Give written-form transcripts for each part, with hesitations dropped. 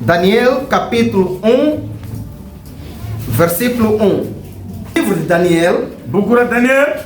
Daniel capítulo 1, versículo 1. Livro de Daniel Buku Daniel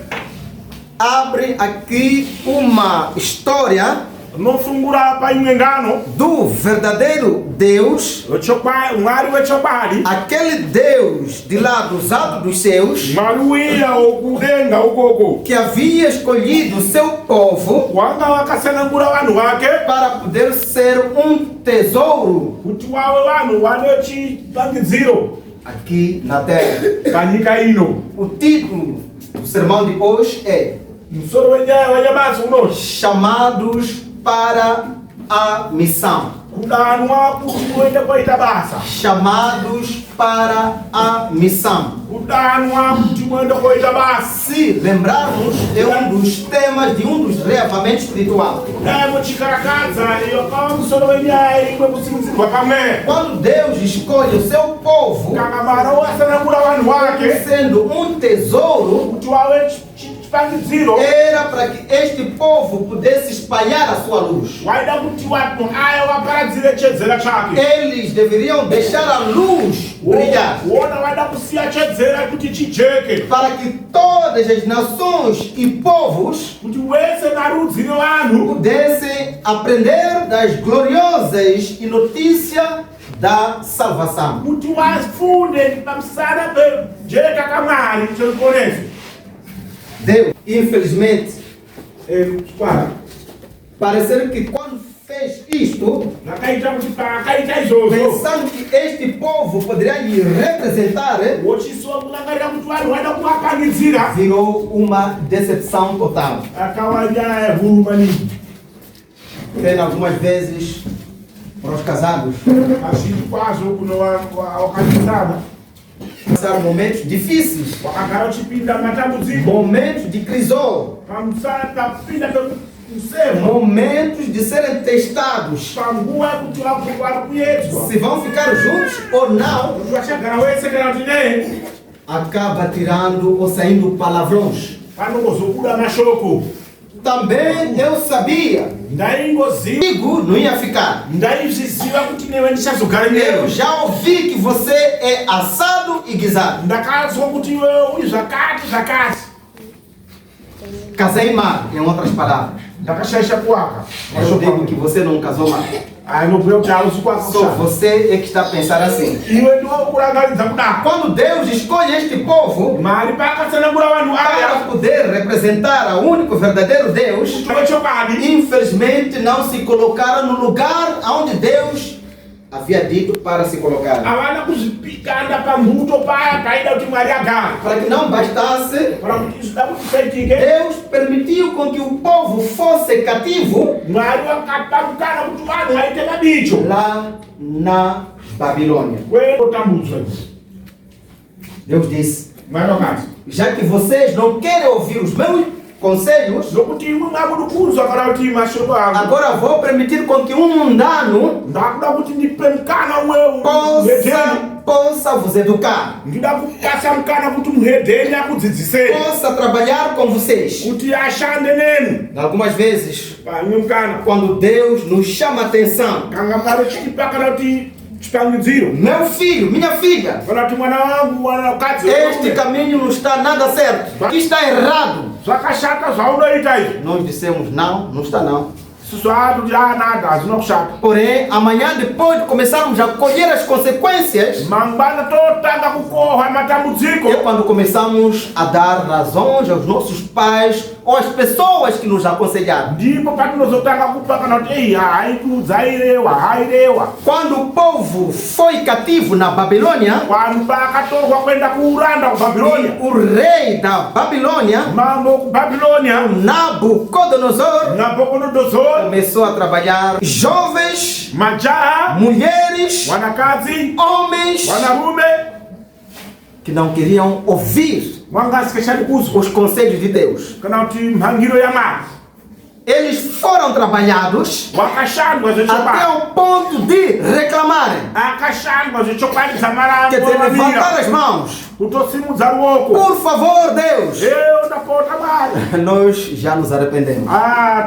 abre aqui uma história no fungura pa ingengano do verdadeiro Deus, ochopa ngari wechopali aquele Deus de lá dos altos dos céus, maluia okudenga ukoko que havia escolhido o seu povo wanga wakasanangura vanhu vake para poder ser um tesouro kuti wawe vanhu vane chipangidziro aqui na terra. panyika ino. O título do sermão de hoje é Musoro wenyabasi uno Chamados para a Missão. kudanwa kuti uende koita basa, Chamados para a missão. kudanwa kuti uende koita basa. Se lembrarmos, é um dos temas de um dos reavamentos espiritual. Dai muchikarakadza iyo kama musoro wenyaya imwe kusimudzirwa pamwe Quando Deus escolhe o seu povo, kangamara wasanangura vanhu vake sendo um tesouro, kuti wave chipangidziro, era para que este povo pudesse espalhar a sua luz. waida kuti vanhu aya vaparadzire chedzera chake. Eles deveriam deixar a luz brilhar, Wona waida kusiya chedzera kuti chijeke, para que todas as nações e povos kuti wese narudzi nevanhu pudessem aprender das gloriosas e notícia da salvação. kuti vafunde pamusana pejeka kamwari cheriponesi. Deus, infelizmente, Kwara parecer que quando fez isto, nakaita kuti paakaita izvozvo pensando que este povo poderia lhe representar, wochiswa kurangarira kuti vanhu vaida kuvapangidzira, virou uma decepção total. akawanya huru maningi. Tem algumas vezes para os casados Azhinji kwazvo kuno wakadzisana passaram momentos difíceis, wakagara uchipinda matambudziko momentos de crisol, pamusana tapinda pekusema momentos de serem testados, panguva yekuti vari kuyedzwa se vão ficar juntos ou não. kuti vachagara wese kana kuti ne Acaba tirando ou saindo palavrões. panozobuda mashoko. Também eu sabia, Ndaingoziva, comigo não ia ficar. ndaizviziva kuti newe ndichazogara Eu newe. já ouvi que você é assado e guisado. Ndakazwa kuti iwewe uri zvakati zvakati. Casei mal, em outras palavras. Ndakashaisha kuwaka Mas eu digo que você não casou mal. ainobhuya kuti hauzi kuwaka Só kushanda. você é que está a pensar assim. Iwe ndiwo kurangaridza kudako. Quando Deus escolhe este povo Mari paakatsanangura vanhu para aya poder representar o único verdadeiro Deus, wechokadi, infelizmente não se colocaram no lugar onde Deus havia dito para se colocar. havana kuzvipikanda pambuto paya paida kuti mwari agare. Para que não bastasse, Para kuti izvida kuti zvisaitike, Deus permitiu com que o povo fosse cativo mwari wakapamukana kuti vanhu vaite mabicho lá na Babilônia. kweotambudzwa. Deus disse: Mwari wakati já que vocês não querem ouvir os meus conselhos, nokuti imwe mwamudi kunzwa kana kuti mashoko angu, agora vou permitir com que um mundano ndakuda kuti ndipe mukana umwe possa vos educar, ndida kupasa mukana kuti muhedheni akudzidzisei possa trabalhar com vocês. kuti ashande nenu. Algumas vezes, Pamwe mukana quando Deus nos chama a atenção, kanga mwari chitipa kana kuti chipangidziro, meu filho, minha filha, kana kuti mwana wangu mwanakadzi este caminho não está nada certo, aqui está errado. zvakashata zvaunoita izvi, Nós dissemos: não, não está não. sizvatuti nada hazvina kushata. Porém, amanhã, depois de começarmos a colher as consequências, Mangwana totanga kukohwa matambudziko, é quando começamos a dar razões aos nossos pais ou às pessoas que nos aconselharam. ndipo patinozotanga kupa kana kuti ei haikudza hairewa. Quando o povo foi cativo na Babilônia, Vanhu pakatorwa kuenda kuuranda kubhabhironi, o rei da Babilônia, mambo kubhabhironia Nabucodonosor, nabukodonozori, começou a trabalhar jovens, majaha, mulheres, vanakadzi, homens vanarume que não queriam ouvir vangasikashandi kuzwa os conselhos de Deus. kana kuti mhangiro yamwari. Eles foram trabalhados Vakashandwa até zvechokwadi, o ponto de reclamarem, akashandwa zvechokwadi quer dizer, levantar dzamaramira as mãos. kutosimudza ruoko. Por favor, Deus, Eu ndapota mwari, nós já nos arrependemos.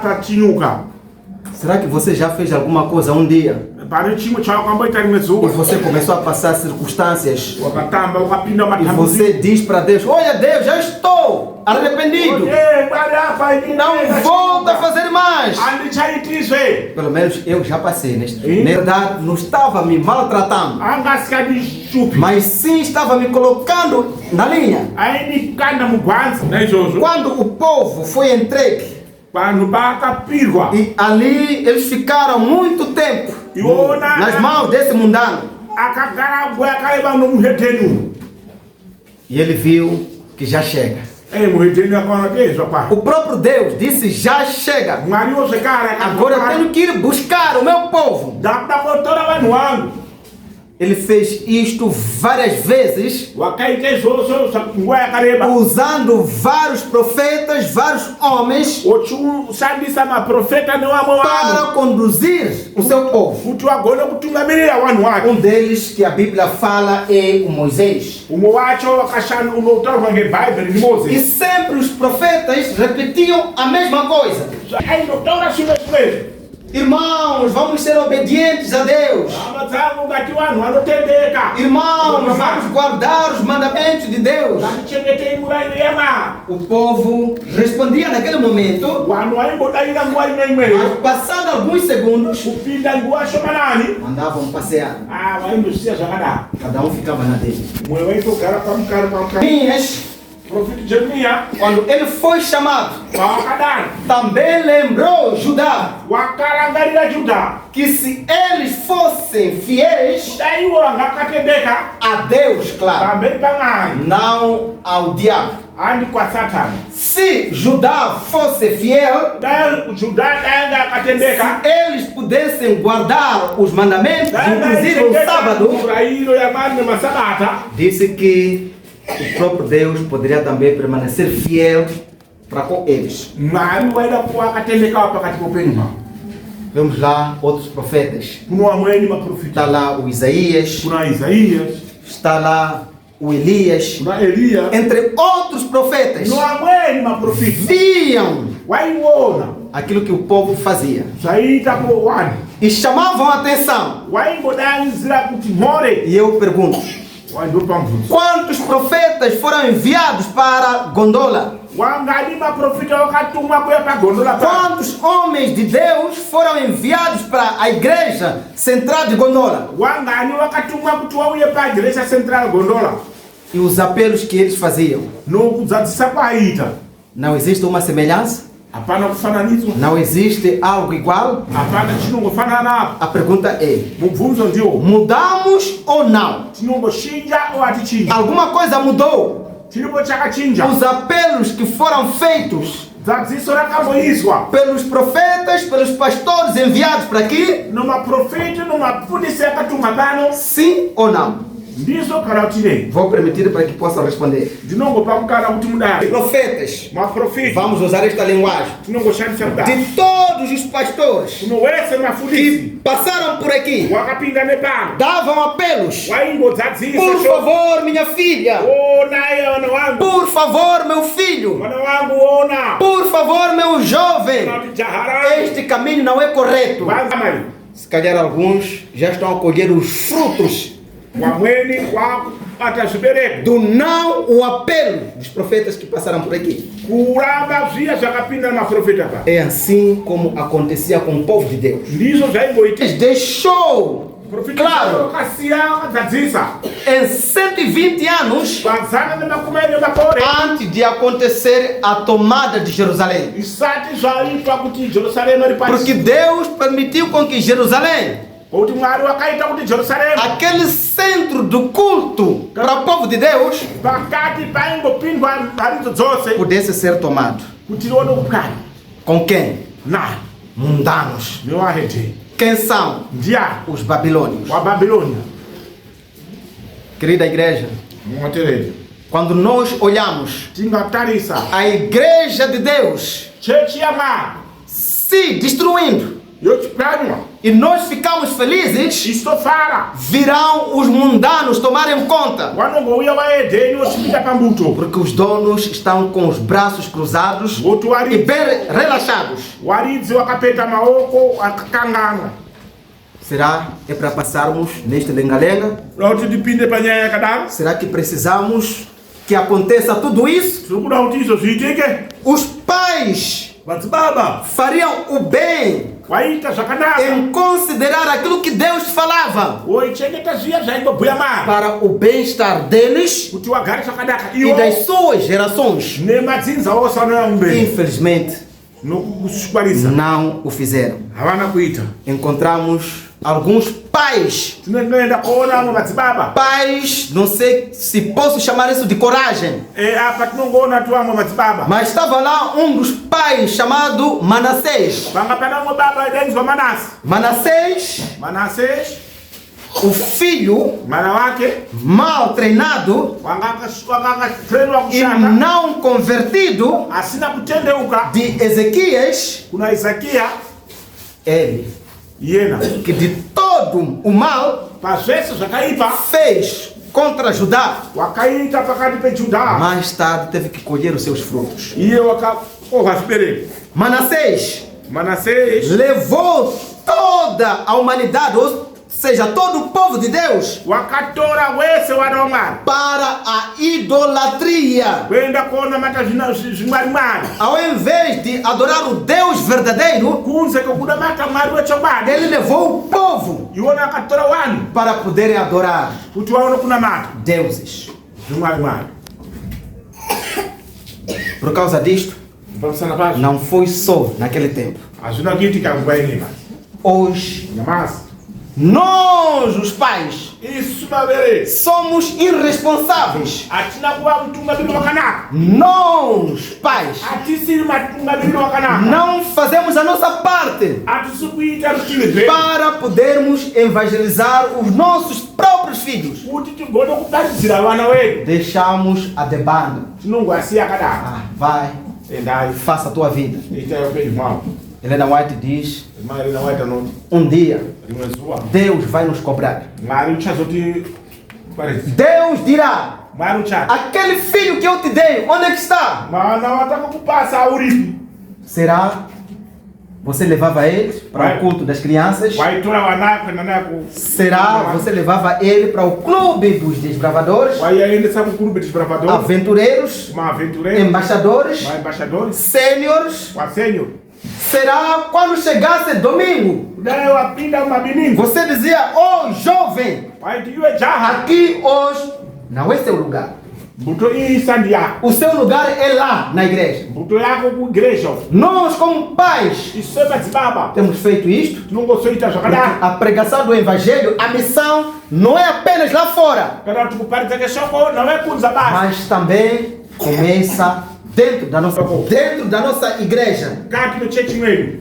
tatinyuka. Será que você já fez alguma coisa um dia Pane chimwe chawakamboita rimwe e zuva. você começou a passar circunstâncias Wakatamba ukapinda e matambudziko. você diz para Deus: olha Deus, já estou arrependido, não volto a fazer mais. Andichaitizve. Pelo menos eu já passei neste. Na verdade, não estava me maltratando, Angasikadishupi. mas sim estava me colocando na linha. Aindikanda mugwanza. Naizvozvo. Quando o povo foi entregue, Vanhu vakapirwa. e ali eles ficaram muito tempo Iona. nas mãos desse mundano, Akagara nguva yakareba nomuhedhenu. e ele viu que já chega. Muhedhenu akaona tezva pa. O próprio Deus disse: já chega, Mwariwo zvekare agora eu tenho que ir buscar o meu povo. ndakuda kotora vanhu vangu. Ele fez isto várias vezes, Wakaita izvozvo nguva yakareba. usando vários profetas, vários homens, Uchishandisa maprofeta nevamwe para vanhu conduzir o seu povo. kuti vagone kutungamirira vanhu vake. Deles que a Bíblia fala é o Moisés. Umwe wacho unotaurwa ngebhaibheri E nimozisi. sempre os profetas repetiam a mesma coisa: aindotaura zvimwe zvimwezvi. irmãos, vamos ser obedientes a Deus. hama dzangu ngati vanhu vanotendeka. Irmãos, vamos guardar os mandamentos de Deus. ngatichengetei murayiro yamwari. O povo respondia naquele momento, vanhu vaingodarira nguva imwe imweyo. mas passado alguns segundos, kupinda nguva shomanani. andavam passear. vaindosiya zvakadaro. Cada um ficava na dele. mumwe waitogara pamukaro. Jeremias, Profeta Jeremiya quando ele foi chamado, pavakadaro também lembrou Judá wakarangarira Judha que se eles fossem fiéis dai ivo vangakatendeka a Deus, claro, pamberi pamwari, não ao diabo. handi kwasatani. Se Judá fosse fiel, Dai Judha danga akatendeka, eles pudessem guardar os mandamentos, inclusive o sábado, murayiro yamwari nemasabata, disse que o próprio Deus poderia também permanecer fiel para com eles. mwari waida kuva akatendekawo pakati poupenyu hwavo. Vemos lá outros profetas. Kuno vamweni maprofita, Está lá o Isaías, kuna Isaías, está lá o Elias, kuna Eliya, entre outros profetas. kuno vamweni maprofita Viam waiona aquilo que o povo fazia zvaiita vanhu, e chamavam a atenção. waingodanidzira kuti mhore. E eu pergunto: Waindopamvudza quantos profetas foram enviados para Gondola? wangadi maprofita wakatumwa kuya pagondola pa. Quantos homens de Deus foram enviados para a igreja central de Gondola? Wangani wakatumwa kuti wauye pageresa central gondola. E os apelos que eles faziam? Nokudzadzisa kwaita. Não existe uma semelhança? Hapana kufananidzwa. Não existe algo igual? Hapana chinongofanana apo. A pergunta é: Mubvunzo ndiwo. mudamos ou não? Tinongoshinja ou hatichinja? Alguma coisa mudou? Chilipo chakachinja. Os apelos que foram feitos Dzadziso rakamboizwa. pelos profetas, pelos pastores enviados para aqui, Nomaprofita nomapfundisi akatumwa pano. sim ou não? Ndizo kana kuti nei. Vou permitir para que possam responder. Ndinongopa mukana kuti mudai. Profetas, Maprofita. vamos usar esta linguagem. Tinongoshandisa kudai. De todos os pastores Kuno wese mafundisi. que passaram por aqui, Wakapinda nepano. davam apelos: Waingodzadzisa. por favor, minha filha, Ona iye mwana wangu. por favor, meu filho, Mwana wangu ona. por favor, meu jovem, Kuti jahara. este caminho não é correto. Vanza mari. Se calhar alguns já estão a colher os frutos Wamweni wakubata zvibereko. do não o apelo dos profetas que passaram por aqui. Kuramba zviya zvakapinda namaprofita pa. É assim como acontecia com o povo de Deus. Ndizvo zvaingoita. Deus deixou claro wakasiya wakadzadzisa. em 120 anos Vazana nemakumi nemakore. antes de acontecer a tomada de Jerusalém. Isati zvaitwa kuti Jerusalema Porque ripasi. Deus permitiu com que Jerusalém, Kuti Mwari wakaita kuti Jerusalema aquele centro do culto para o povo de Deus, pakati paingopindwa haridzo dzose pudesse ser tomado. kuti rione kukanya. Com quem? Nani? Mundanos. Nevahedheni. Quem são? Ndiani? Os babilônios. Wabhabhiloni. Querida igreja, Mumatereri. quando nós olhamos Tingatarisa. a igreja de Deus Chechi yamwari se destruindo, yochipwanywa. e nós ficamos felizes, istofara virão os mundanos tomarem conta. wanongouya vaedheni vosvika pambuto Porque os donos estão com os braços cruzados ngoti e bem relaxados. waridzi wakapeta maoko akakangana. Será é para passarmos neste lenga-lenga? Kuda kuti tipinde panyaya yakadaro, Será que precisamos que aconteça tudo isso? tiri kuda kuti izvo zviitike. Os pais Madzibaba fariam o bem waita zvakanaka, em considerar aquilo que Deus falava woichengeta zviya zvaingobhuya mari para o bem-estar deles kuti wagare zvakanaka e iwo das suas gerações. nemadzinza ose anouya mumberi. Infelizmente, Nokushikwarisa não o fizeram. havana kuita. Encontramos alguns pais, Tinoenda kuona vamwe madzibaba não sei se posso chamar isso de coragem, apa tinongoona tu vamwe madzibaba mas estava lá um dos pais chamado Manassés. vanga pana umwe baba aidainzwa Manase. Manase O filho mwana wake mal treinado wanga akatrenwa e kushanda não convertido asina kutendeuka de Ezequias, kuna Isakia ele, yena que de todo o mal pazvese zvakaipa fez contra Judá, wakaita pakati peJudha, mais tarde teve que colher os seus frutos. iye wakakohwa zvibereko. Manassés Manase levou toda a humanidade, ou seja, todo o povo de Deus, wakatora wese wana waMwari para a idolatria. kuenda kuona mata zvimwarimwari Ao invés de adorar o Deus verdadeiro, kunze kwekuda mata Mwari wechokwadi. ele levou o povo Iwona akatora vanhu para poderem adorar kuti vaone kunamata deuses. zvimwarimwari. Por causa disto, Pamusana pazvo não foi só naquele tempo. hazvina kuitika nguva inei mani. Hoje, Nyamasi nós, os pais, isu vabereki somos irresponsáveis. hatina kuva mutungamiri wakanaka, Nós, pais, hatisiri mutungamiri wakanaka, não fazemos a nossa parte hatisi kuita rutivi rwedu para podermos evangelizar os nossos próprios filhos. kuti tigone kuparidzira vana vedu. Deixamos a debanda. Tinongowasiya akadaro. Ah, vai, Endai faça a tua vida. itai upenyu hwavo. Helena White diz, Mwari nawaita noti dia rimwe zuva Deus vai nos cobrar. Mwari uchazoti paridza. Deus dirá, Mwari uchati aquele filho que eu te dei, onde é que está? mwana watakakupasa auripi. Será? Você levava eles para o culto das crianças? Waitora vana kuenda naye Será? Você levava ele para o clube dos desbravadores? waiaendesa kukurube tizviravador Aventureiros? maaventureiro Embaixadores? maembashadori Sêniores? wasenyo. Será quando chegasse domingo? Kudai wapinda mumabiningo Você dizia, oh jovem, waiti iwe jaha aqui hoje não é seu lugar. mbuto iyi sandi yako, O seu lugar é lá na igreja. mbuto yako kuigreja. Nós, como pais, Isu madzibaba temos feito isto. tinongosoita zvakadaro A pregação do evangelho, a missão não é apenas lá fora, kana kuti kuparidza keshoko nawe kunza basi mas também começa dentro da nossa igreja. kati mechechi mwedu.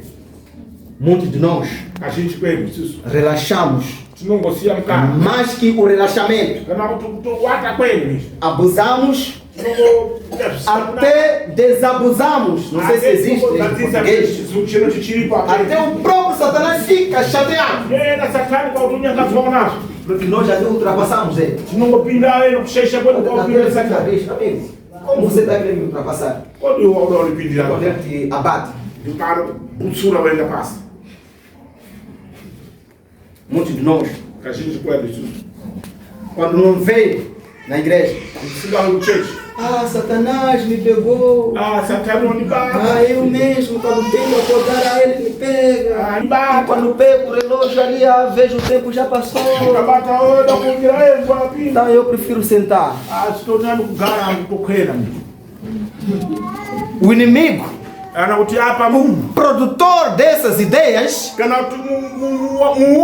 Muitos de nós Kazhinji kwedu isusu relaxamos tinongosiya mukati mais que o relaxamento. kana kuti kutowata kwedu izvi Abusamos tinongoita zvisina até desabusamos. Não sei se existe em português. chino chichiripo Até o próprio Satanás fica chateado. yena satani kwauti unyangadzwa nazvo Porque nós já ultrapassamos ele. tinongopinda eno kushesha kwedu kwaupinda satani. Amigo, como você está querendo me ultrapassar? Kodi wauda ulipindira Quando ele te abate. ndikaro butsura waenda pasi. Muitos de nós, Kazhinji kwedu isusu quando não veio na igreja, tisingawe kuchechi ah, Satanás me pegou. satani wandibata Ah, eu mesmo, quando tento acordar, ele me pega. andibata Quando pego o relógio ali, vejo o tempo já passou. ukabata oda kugira engu apinda Então eu prefiro sentar. sitonani kugara kutokwena O inimigo, kana kuti apa munhu produtor dessas ideias, kana kuti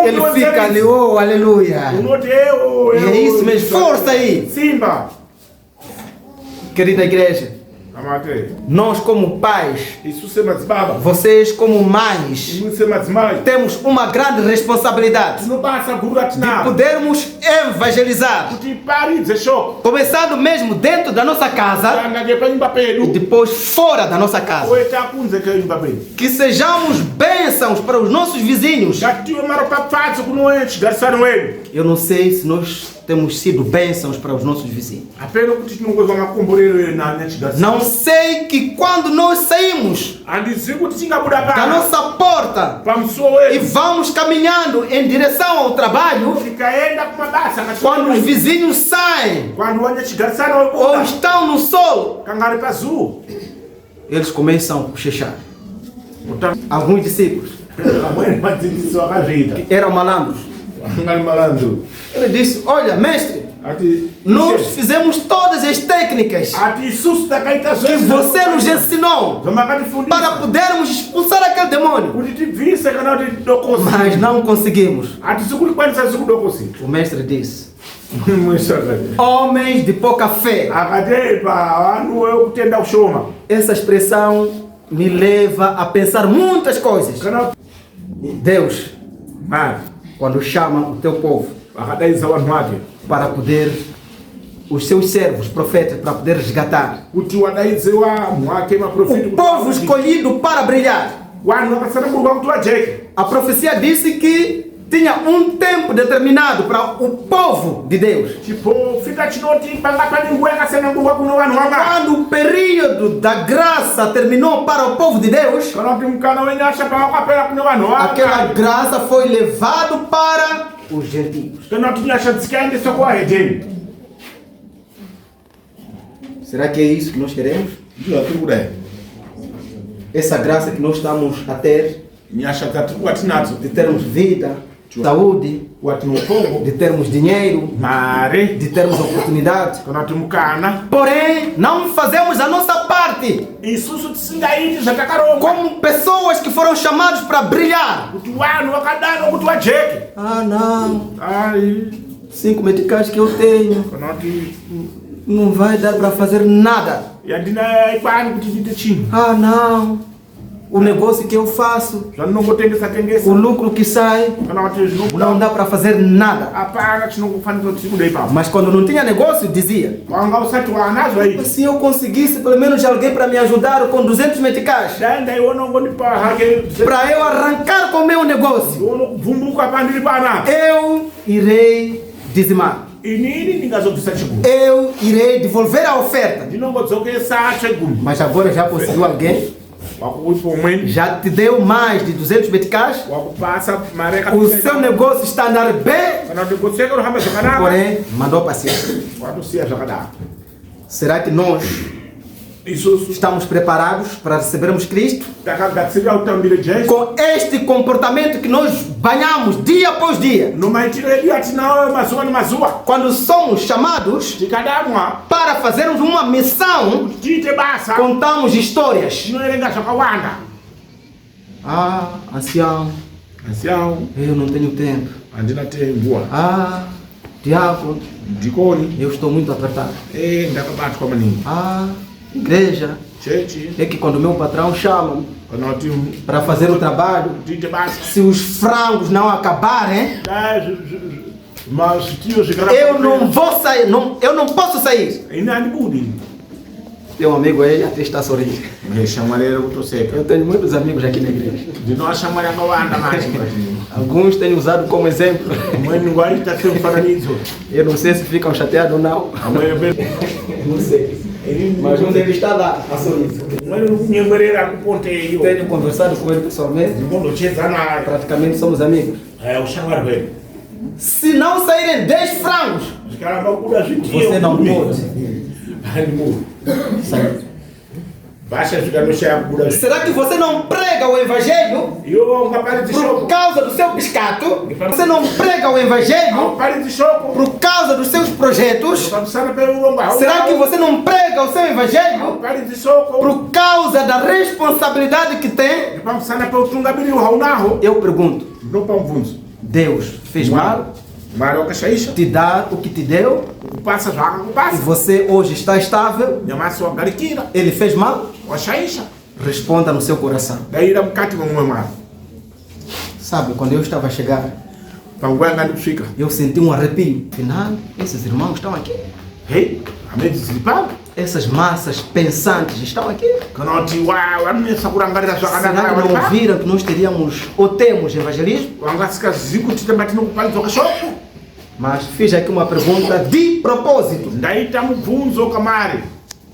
ele fica ali, oh, aleluia. unoti E é isso mesmo, força aí. simba. Querida igreja, Amate. Nós como pais, Isso se mas baba. vocês como mães, Isso se mas mãe. temos uma grande responsabilidade Não passa gurat de na. podermos evangelizar, Kuti pari de choque. começando mesmo dentro da nossa casa Anga que para Mbappé. e depois fora da nossa casa. Ou está com que Mbappé. Que sejamos bênçãos para os nossos vizinhos. Já que o maro papazo com não enche, garçar ele. Eu não sei se nós temos sido bênçãos para os nossos vizinhos. Apenas que não gosta de comboreiro na net garçar. Não sei que quando nós saímos Andi zigo tinga buda da ba. nossa porta Vamos só e ele. vamos caminhando em direção ao trabalho, Fica ainda com uma baça. quando os vizinhos saem Quando anda te garçar ou ou estão no sol, Cangare para azul. eles começam a cochechar. Então, Alguns discípulos a mãe vai dizer que só a vida. que eram malandros. Cangare malandro. Ele disse: olha, mestre, Ati. nós fizemos todas as técnicas Ati susta caita que você nos ensinou para podermos expulsar aquele demônio, mas não conseguimos. O mestre disse: homens de pouca fé. Essa expressão me leva a pensar muitas coisas. Deus, quando chama o teu povo para poder, os seus servos, profetas, para poder resgatar o povo escolhido para brilhar. A profecia disse que tinha um tempo determinado para o povo de Deus. Quando o período da graça terminou para o povo de Deus, aquela graça foi levada para os gentios. Será que é isso que nós queremos? Essa graça que nós estamos a ter, de termos vida, saúde, de termos dinheiro, de termos oportunidade. Porém, não fazemos a nossa parte como pessoas que foram chamadas para brilhar. Ah, não. 5 meticais que eu tenho não vai dar para fazer nada. Ah, não. O negócio que eu faço, o lucro que sai, não dá para fazer nada. Mas quando não tinha negócio, dizia: se eu conseguisse pelo menos alguém para me ajudar com 200 meticais, para eu arrancar com o meu negócio, eu irei dizimar. Eu irei devolver a oferta. Mas agora já conseguiu alguém? Já te deu mais de 200 meticais? O seu negócio está a andar bem? Porém, mandou passear. Será que nós estamos preparados para recebermos Cristo? Com este comportamento que nós banhamos dia após dia. Quando somos chamados para fazermos uma missão, contamos histórias. Ah, ancião, eu não tenho tempo. Ah, diácono, eu estou muito apertado. Ah, igreja, é que quando meu patrão chama para fazer o trabalho, se os frangos não acabarem, eu não vou sair, eu não posso sair. Tem um amigo aí, até está sorrindo. Eu tenho muitos amigos aqui na igreja. Alguns têm usado como exemplo. Eu não sei se ficam chateados ou não. Não sei. Mas um deve estar lá, a sorriso. Tenho conversado com ele pessoalmente. Praticamente somos amigos. Se não saírem 10 frangos, você não pode sair. Será que você não prega o evangelho por causa do seu piscato? Você não prega o evangelho por causa dos seus projetos? Será que você não prega o seu evangelho por causa da responsabilidade que tem? Eu Eu pergunto, Deus fez mal? te dá o que te deu, e você hoje está estável, ele fez mal, responda no seu coração. Sabe, quando eu estava a chegar, eu senti um arrepio. Afinal, esses irmãos estão aqui. Essas massas pensantes estão aqui. Será que não viram que nós teríamos ou temos evangelismo? Mas fiz aqui uma pergunta de propósito.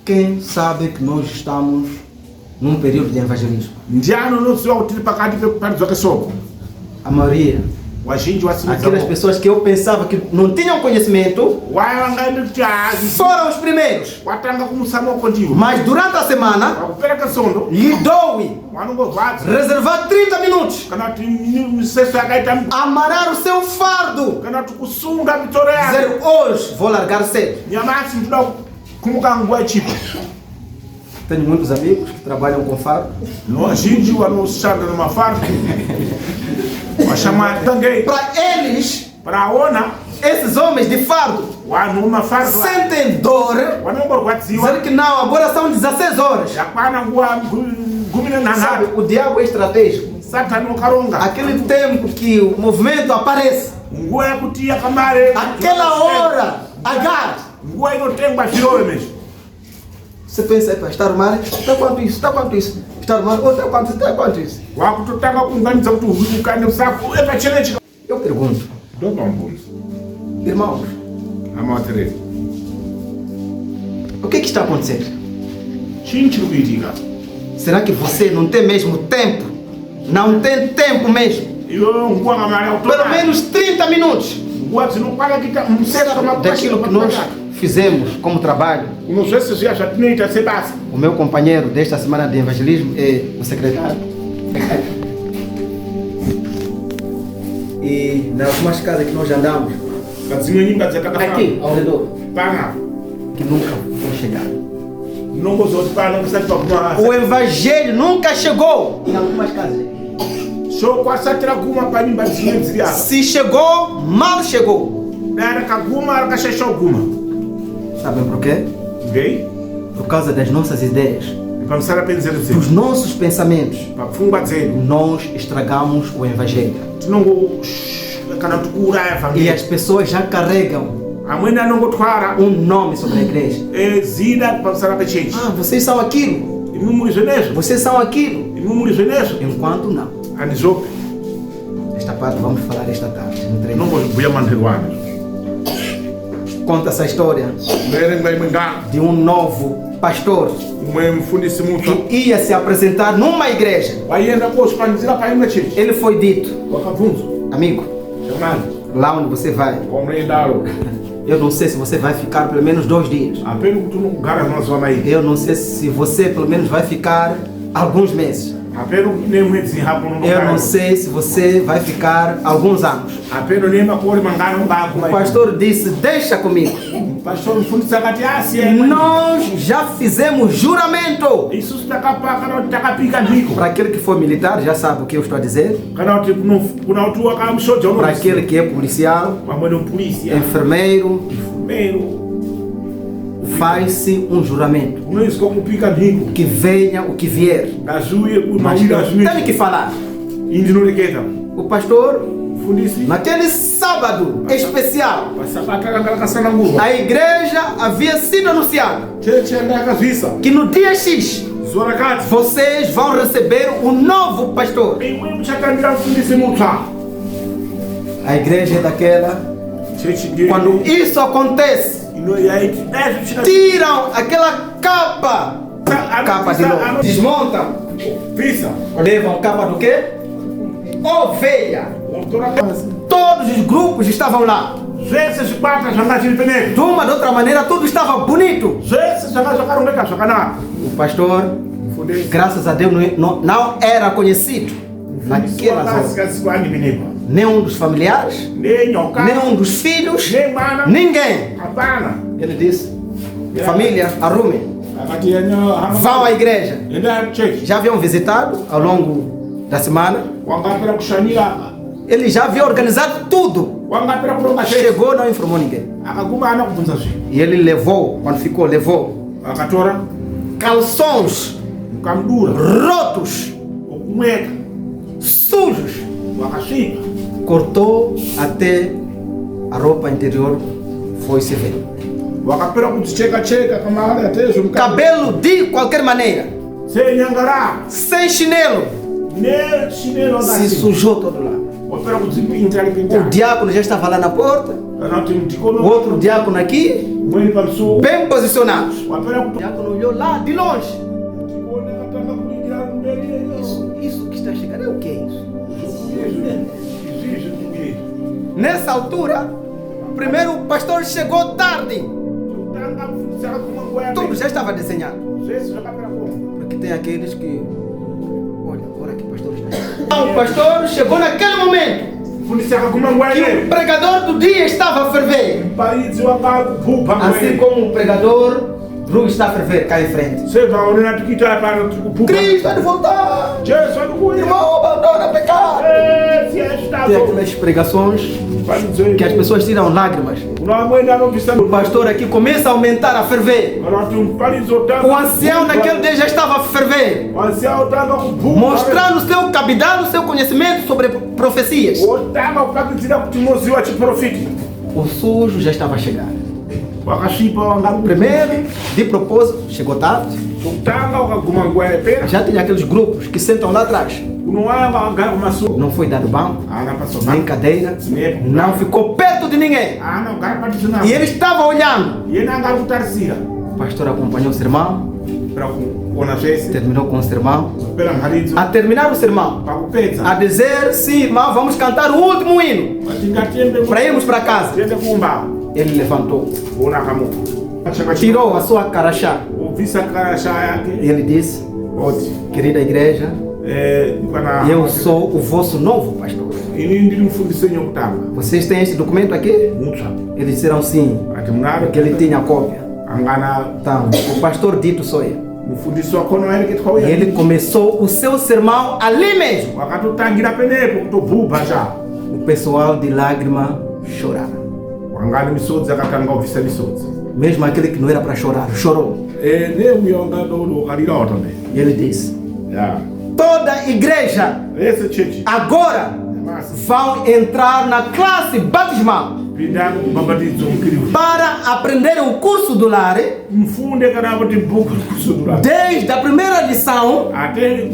Quem sabe que nós estamos num período de evangelismo? A maioria. Aquelas pessoas que eu pensava que não tinham conhecimento foram os primeiros. Mas durante a semana lhe dou reservar 30 minutos, amarrar o seu fardo, dizer hoje vou largar cedo. Tenho muitos amigos que trabalham com fardo. Para eles, esses homens de fardo sentem dor, dizer que não, agora são 16 horas. Sabe, o diabo é estratégico. Aquele tempo que o movimento aparece, aquela hora, agarra. Você pensa, está armado? Está quanto isso? Está quanto isso? Está armado? Está quanto isso? Está quanto isso? Eu pergunto, irmãos, o que está acontecendo? Será que você não tem mesmo tempo? Não tem tempo mesmo? Pelo menos 30 minutos. Daquilo que nós fizemos como trabalho. O meu companheiro desta semana de evangelismo é o secretário. E nas algumas casas que nós andamos, aqui ao redor, que nunca vão chegar. O evangelho nunca chegou em algumas casas. Se chegou, mal chegou. Sabem por quê? Por causa das nossas ideias, dos nossos pensamentos. Nós estragamos o evangelho. E as pessoas já carregam um nome sobre a igreja. Ah, vocês são aquilo. Vocês são aquilo. Enquanto não. Esta parte vamos falar esta tarde. Conta essa história de um novo pastor que ia se apresentar numa igreja. Ele foi dito: amigo, lá onde você vai, eu não sei se você vai ficar pelo menos 2 dias. Eu não sei se você pelo menos vai ficar alguns meses. Eu não sei se você vai ficar alguns anos. O pastor disse: deixa comigo. Nós já fizemos juramento. Para aquele que for militar já sabe o que eu estou a dizer. Para aquele que é policial, enfermeiro, faz-se um juramento que venha o que vier, mas tem que falar. O pastor, naquele sábado especial, a igreja havia sido anunciado que no dia X vocês vão receber um novo pastor. A igreja é daquela, quando isso acontece, tiram aquela capa de lobo, desmontam, levam capa do quê? Ovelha. Todos os grupos estavam lá. De uma ou de outra maneira, tudo estava bonito. O pastor, graças a Deus, não era conhecido naquela zona. Nem dos familiares, nem dos filhos, ninguém. Ele disse: família, arrume, vão à igreja. Já haviam visitado ao longo da semana. Ele já havia organizado tudo. Chegou, não informou ninguém. E ele levou, quando ficou, levou calções rotos, sujos, cortou até a roupa interior, foi se ver. Cabelo de qualquer maneira, sem chinelo, se sujou todo lá. O diácono já estava lá na porta, o outro diácono aqui, bem posicionados. O diácono olhou lá de longe. Isso que está chegando é o que é isso? Nessa altura, primeiro o pastor chegou tarde. Tudo já estava desenhado. Porque tem aqueles que... Olha que o pastor está. O pastor chegou naquele momento que o pregador do dia estava a ferver. Assim como o pregador do está a ferver cá em frente. Cristo vai voltar. Irmão, abandona pecado. Tem aquelas pregações que as pessoas tiram lágrimas. O pastor aqui começa a aumentar, a ferver. O ancião naquele dia já estava a ferver, mostrando o seu cabidade, o seu conhecimento sobre profecias. O sujo já estava a chegar. Primeiro, de propósito, chegou tarde. Já tinha aqueles grupos que sentam lá atrás. Não foi dado banco, nem cadeira, não ficou perto de ninguém. E ele estava olhando. O pastor acompanhou o sermão, terminou com o sermão. A terminar o sermão, a dizer: sim, irmão, vamos cantar o último hino para irmos para casa. Ele levantou, tirou a sua carachá e ele disse: querida igreja, eu sou o vosso novo pastor. Vocês têm este documento aqui? Eles disseram sim, porque ele tinha cópia. Então, o pastor dito sou eu. E ele começou o seu sermão ali mesmo. O pessoal de lágrima chorava. Mesmo aquele que não era para chorar, chorou. E ele disse: toda igreja agora vão entrar na classe batismal para aprender o curso do lar, desde a primeira lição até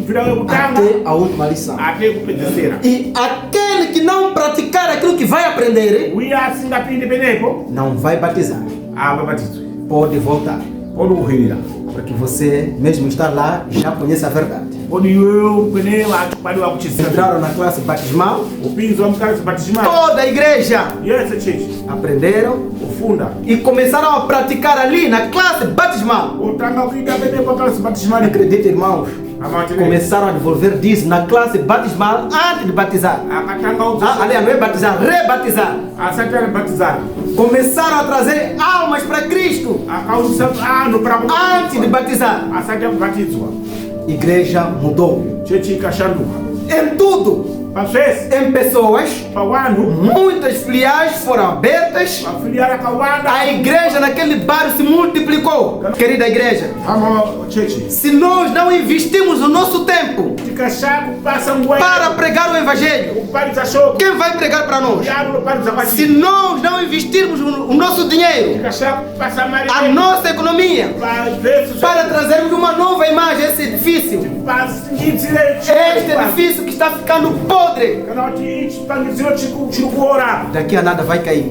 a última lição. E aquele que não praticar aquilo que vai aprender não vai batizar. Pode voltar, porque você mesmo está lá já conhece a verdade. Entraram na classe batismal. Toda a igreja aprenderam e começaram a praticar ali na classe batismal. Acredite, irmãos, começaram a devolver dízimo na classe batismal antes de batizar. Aliás, não é batizar, rebatizar. Começaram a trazer almas para Cristo antes de batizar. Igreja mudou em tudo. Em pessoas, muitas filiais foram abertas. A igreja naquele bairro se multiplicou. Querida igreja, se nós não investimos o nosso tempo para pregar o evangelho, quem vai pregar para nós? Se nós não investirmos o nosso dinheiro, a nossa economia, para trazermos uma nova imagem a esse edifício, este edifício que está ficando podre, daqui a nada vai cair.